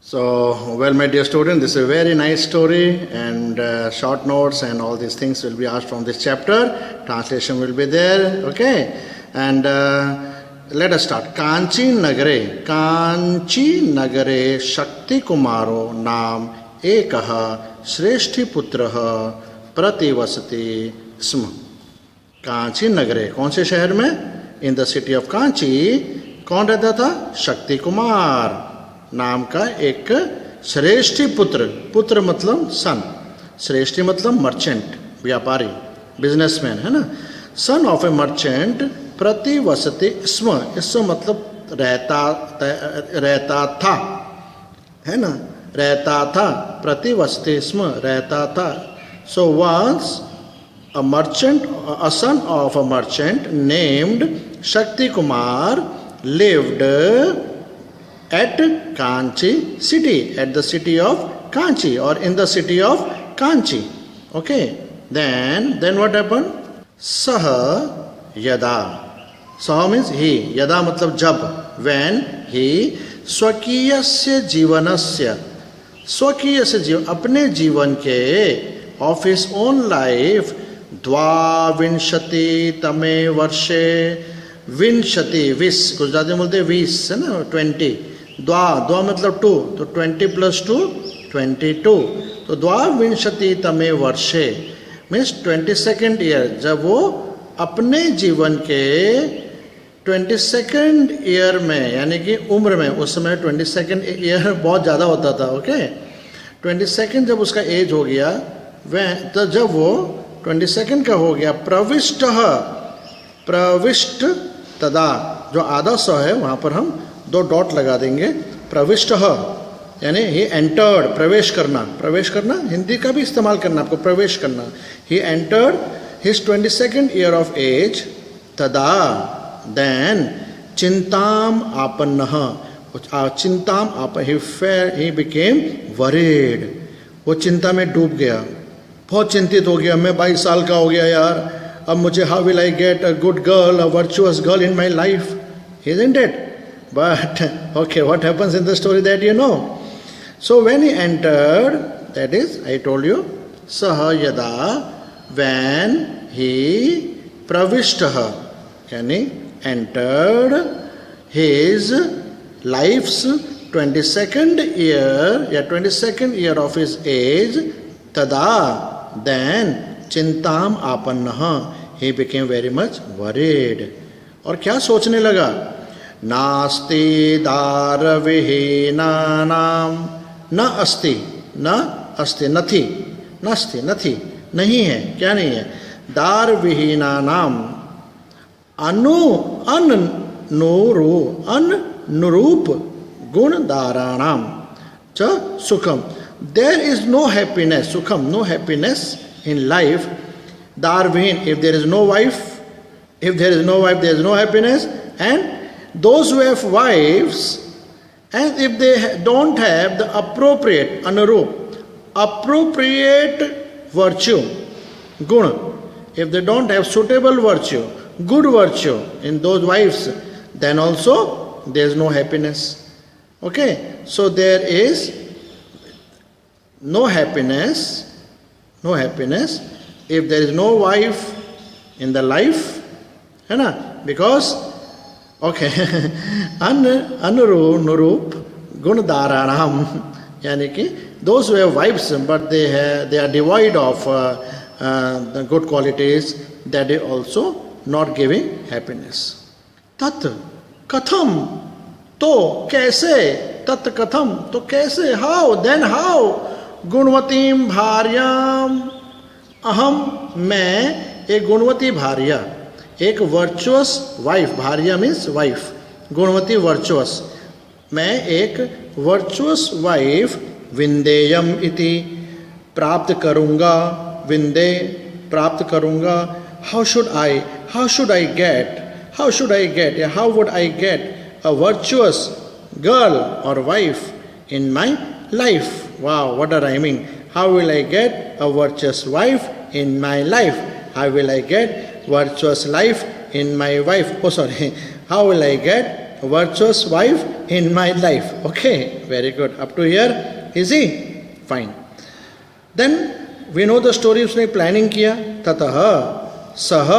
So, well, my dear student, this is a very nice story, and short notes and all these things will be asked from this chapter. Translation will be there, okay? And let us start. Kanchi Nagare Shakti Kumaro Nam Ekaha Shreshthi Putraha Prativasati Sma. Kanchi नगरे, कौन से शहर में? In the city of Kanchi कौन रहता था? शक्ति कुमार नाम का एक श्रेष्ठी पुत्र, पुत्र मतलब सन, श्रेष्ठी मतलब मर्चेंट, व्यापारी, बिजनेसमैन, है ना? सन ऑफ ए मर्चेंट प्रतिवसति स्म, स्म मतलब रहता था, है ना? रहता था, प्रतिवसति स्म रहता था. So once a merchant, a son of a merchant named Shakti Kumar lived at Kanchi city, at the city of Kanchi, or in the city of Kanchi. Okay, then what happened? Saha yada. Saha means he, yada matlab jab, when he स्वकीयस्य जीवनस्य, स्वकीयस्य जीवन, अपने जीवन के, of his own life, द्वाविंशति तमे वर्षे, विंशति विस, गुजराती में बोलते 20 है ना, 20, द्वा मतलब 2, तो 20 + 2 22, तो द्वाविंशति तमे वर्षे मीन्स 22nd ईयर, जब वो अपने जीवन के 22nd ईयर में, यानी कि उम्र में, उस समय 22nd ईयर बहुत ज़्यादा होता था, ओके, 22nd जब उसका एज हो गया, वह तो जब वो 22nd का हो गया, प्रविष्ट तदा, जो आधा स है वहाँ पर हम 2 डॉट लगा देंगे, प्रविष्ट यानी ही एंटर्ड, प्रवेश करना, हिंदी का भी इस्तेमाल करना आपको, प्रवेश करना. He entered his 22nd year of age, तदा देन चिंताम आपन्न, चिंताम आप, ही बिकेम वरीड, वो चिंता में डूब गया, बहुत चिंतित हो गया, मैं 22 साल का हो गया यार, अब मुझे how will I get a good girl, a virtuous girl in my life, isn't it? But okay, what happens in the story that you know. So when he entered, that is, I told you, saha yada, when he pravishtaha, yani entered his life's 22nd year, yeah, 22nd year of his age, tada, then चिंताम आपन्नः, he became very much worried. और क्या सोचने लगा? नास्ति दार विहीनानाम, न अस्ति, नथी, नस्ति, नथी, नहीं है, क्या नहीं है? दार विहीनानाम, अनुरूप गुण दाराणाम च सुखम. There is no happiness, sukham, no happiness in life. Darvihin, if there is no wife, there is no happiness. And those who have wives, and if they don't have the appropriate, appropriate virtue, guna, if they don't have suitable virtue, good virtue in those wives, then also there is no happiness. Okay, so there is no happiness if there is no wife in the life, है ना? Because okay, अनुरूप गुण दाराणाम, यानी कि those who have wives but they are devoid of the good qualities, that is also not giving happiness. tat katham, तो कैसे, tat katham, तो कैसे, how, then how, गुणवतीम भार्याम अहम, मैं एक गुणवती भार्या, एक वर्चुअस वाइफ, भार्या मीन्स वाइफ, गुणवती वर्चुअस, मैं एक वर्चुअस वाइफ, विंदेयम इति, प्राप्त करूँगा, विंदे प्राप्त करूँगा, how should I get, या how would I get a virtuous girl or wife in my life. Wow, what a rhyming. How will I get a virtuous wife in my life? How will I get virtuous life in my wife? Oh, sorry. How will I get virtuous wife in my life. Okay, very good. Up to here, easy? Fine. Then we know the story, उसने planning किया. ततः सह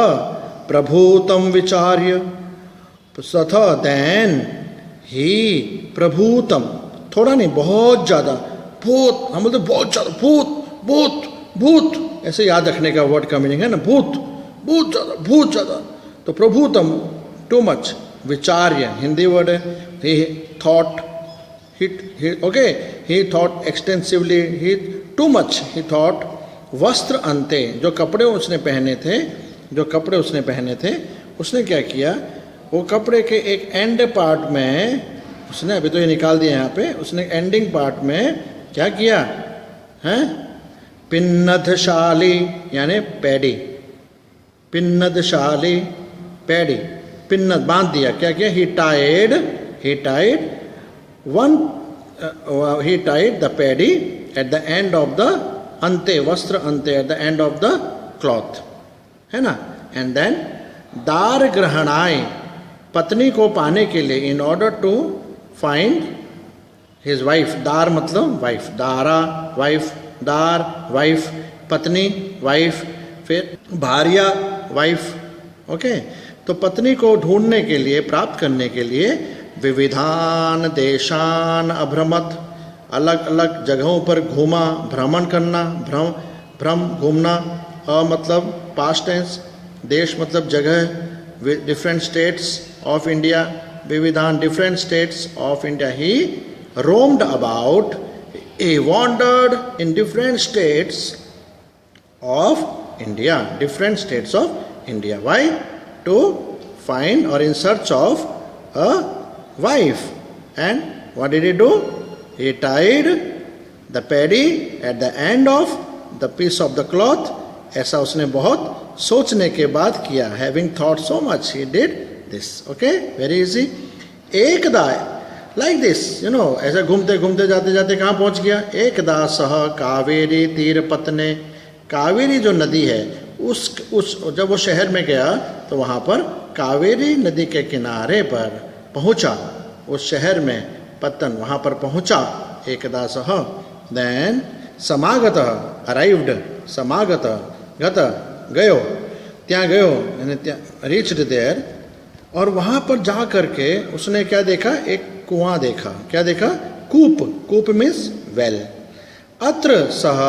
प्रभूतम विचार्य. तथा then he प्रभूतम, थोड़ा नहीं बहुत ज़्यादा, भूत, हम बोलते बहुत ज़्यादा, भूत भूत भूत, ऐसे याद रखने का वर्ड का मीनिंग है ना, भूत बहुत ज़्यादा. तो प्रभूतम टू मच, विचार्य हिंदी वर्ड है. ही thought, he thought extensively, he too much, he thought. वस्त्र अंते, जो कपड़े उसने पहने थे उसने क्या किया, वो कपड़े के एक एंड पार्ट में उसने, अभी तो ये निकाल दिया यहाँ पे, उसने एंडिंग पार्ट में क्या किया है, पिन्नदशाली यानी पैडी, पिन्नदशाली पैडी, पिन्नद बांध दिया. क्या किया, he tied the paddy at the end of the ante, वस्त्र अंते, at the end of the cloth, है ना. And then दार ग्रहणाय, पत्नी को पाने के लिए, in order to find his wife, दार मतलब wife, दारा wife, दार wife, पत्नी wife, फिर भार्या wife. ओके, तो पत्नी को ढूंढने के लिए, प्राप्त करने के लिए विविधान देशान अभ्रमत, अलग अलग जगहों पर घूमा. भ्रमण करना, भ्रम घूमना, मतलब पास्ट टेंस, देश मतलब जगह, डिफरेंट स्टेट्स ऑफ इंडिया, विविधान different states of India. He roamed about, he wandered in different states of India, different states of India. Why? To find or in search of a wife. And what did he do? He tied the paddy at the end of the piece of the cloth. ऐसा उसने बहुत सोचने के बाद किया. Having thought so much, he did this. Okay, very easy. एकदा, like this, you know, ऐसे घूमते घूमते जाते जाते कहाँ पहुँच गया. एकदा सह कावेरी तीर पत्ने, कावेरी जो नदी है उस जब वो शहर में गया तो वहाँ पर कावेरी नदी के किनारे पर पहुँचा, उस शहर में पतन, वहाँ पर पहुँचा. एकदा सह, देन समागत, अराइव्ड, समागत, गत गयो, ત્યાં गयो यानी ત્યાં रीच्ड देयर. और वहाँ पर जा करके उसने क्या देखा, एक कुआं देखा. क्या देखा, कूप, कूप मीन्स वेल. अत्र सह,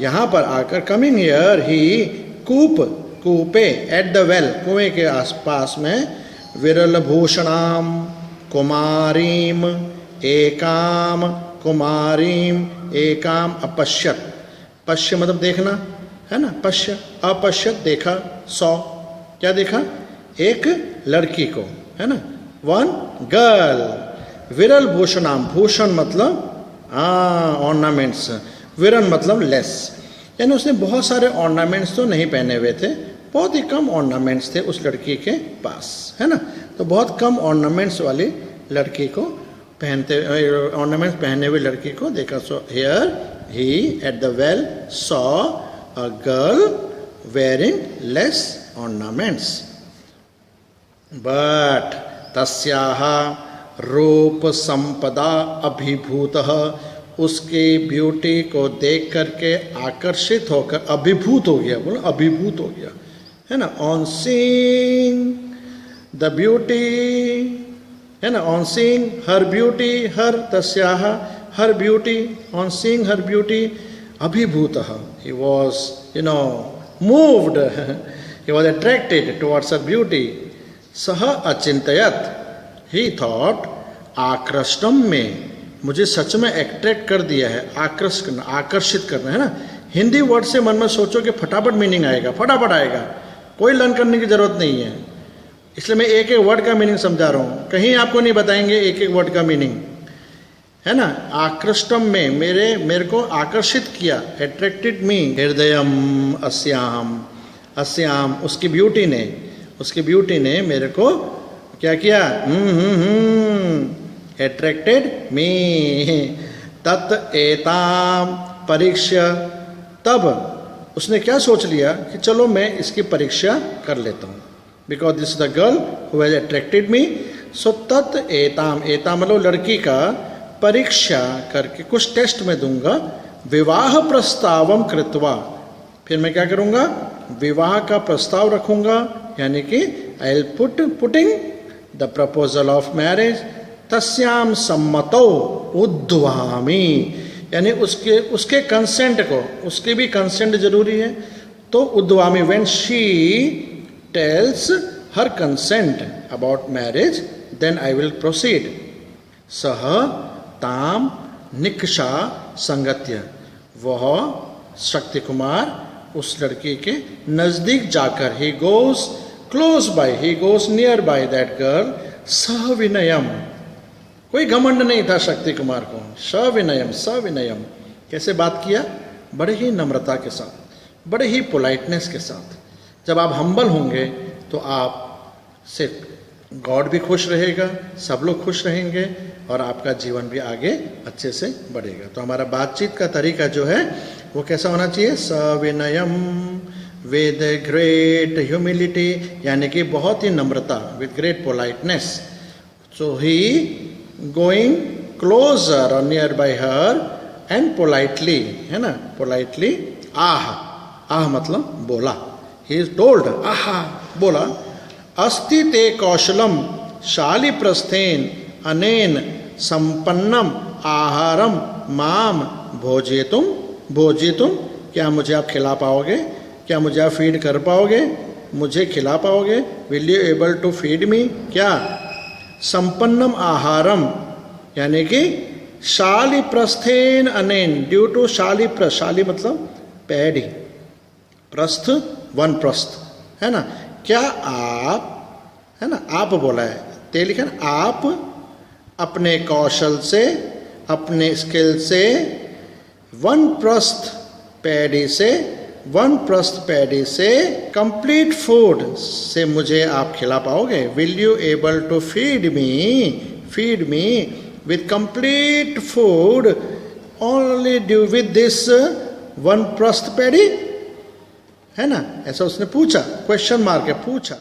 यहाँ पर आकर, कमिंग हियर, ही कूप, कूपे, एट द वेल, कुएं के आसपास में, विरल भूषणाम कुमारीम एकाम, कुमारीम एकाम अपश्यत. पश्य मतलब देखना है ना, पश्य, अपश्यत देखा, सौ. क्या देखा, एक लड़की को, है ना, वन गर्ल. विरल भूषणाम, भूषण मतलब ऑर्नामेंट्स, विरल मतलब लेस, यानी उसने बहुत सारे ऑर्नामेंट्स तो नहीं पहने हुए थे, बहुत ही कम ऑर्नामेंट्स थे उस लड़की के पास, है ना. तो बहुत कम ऑर्नामेंट्स वाली लड़की को ऑर्नामेंट्स पहने हुए लड़की को देखा. So here he eight the well saw a girl wearing less ornaments. But तस्याः रूप संपदा अभिभूतः, उसकी ब्यूटी को देख करके आकर्षित होकर, अभिभूत हो गया, बोलो अभिभूत हो गया, है ना. ऑन सीइंग द ब्यूटी, है ना, on seeing her beauty, her तस्याः her beauty, on seeing her beauty, अभिभूतः, he was, you know, moved, he was attracted towards her beauty. सह अचिंतयत, ही थॉट, आकृष्टम में, मुझे सच में अट्रैक्ट कर दिया है, आकर्षित करना, है ना. हिंदी वर्ड से मन में सोचो कि फटाफट मीनिंग आएगा, फटाफट आएगा, कोई लर्न करने की जरूरत नहीं है. इसलिए मैं एक एक वर्ड का मीनिंग समझा रहा हूँ, कहीं आपको नहीं बताएंगे एक एक वर्ड का मीनिंग, है ना. आकृष्टम में, मेरे को आकर्षित किया, अट्रैक्टेड मी, हृदयम अस्याम, अस्याम उसकी ब्यूटी ने मेरे को क्या किया, अट्रैक्टेड मी. तत् एताम परीक्षा, तब उसने क्या सोच लिया कि चलो मैं इसकी परीक्षा कर लेता हूँ, because this is the girl who has attracted me, so तत् एताम, एताम मतलब लड़की का परीक्षा करके कुछ टेस्ट में दूंगा, विवाह प्रस्तावम कृत्वा, फिर मैं क्या करूंगा, विवाह का प्रस्ताव रखूंगा, यानी कि I will putting the proposal of marriage, तस्याम सम्मतो उद्वामी, यानी उसके कंसेंट को, उसके भी कंसेंट जरूरी है, तो उद्वामी, when she tells her consent about marriage, then I will proceed. सह ताम निकषा संगत्य, वह शक्ति कुमार उस लड़की के नजदीक जाकर, he goes close by, he goes near by that girl, सविनयम, कोई घमंड नहीं था शक्ति कुमार को, सविनयम, सविनयम, कैसे बात किया, बड़े ही नम्रता के साथ, बड़े ही पोलाइटनेस के साथ। जब आप हम्बल होंगे तो आप से गॉड भी खुश रहेगा, सब लोग खुश रहेंगे और आपका जीवन भी आगे अच्छे से बढ़ेगा। तो हमारा बातचीत का तरीका जो है वो कैसा होना चाहिए, सविनयम विद ग्रेट ह्यूमिलिटी, यानी कि बहुत ही नम्रता, with great politeness. So he going closer और near by her and politely, है ना, पोलाइटली, आह, आह मतलब बोला, ही इज टोल्ड, आहा बोला, अस्ति ते कौशलम शाली प्रस्थेन अनेन संपन्नम आहारम माम भोजेतुम, भोजेतुम, क्या मुझे आप खिला पाओगे, क्या मुझे आप फीड कर पाओगे, मुझे खिला पाओगे, will you able to feed me, क्या, संपन्नम आहारम, यानी कि शाली प्रस्थेन अनेन, ड्यू टू शाली प्रस्थ, शाली मतलब पैडी, प्रस्थ वन प्रस्थ, है ना, क्या आप, है ना, आप बोला है, ते लिखा ना, आप अपने कौशल से, अपने स्किल से, वन प्रस्थ पैडी से, वन प्रस्थ पैडी से कंप्लीट फूड से मुझे आप खिला पाओगे, will you able to feed me with complete food only due with this one प्रस्थ पैडी, है ना, ऐसा उसने पूछा, क्वेश्चन मार्क है, पूछा।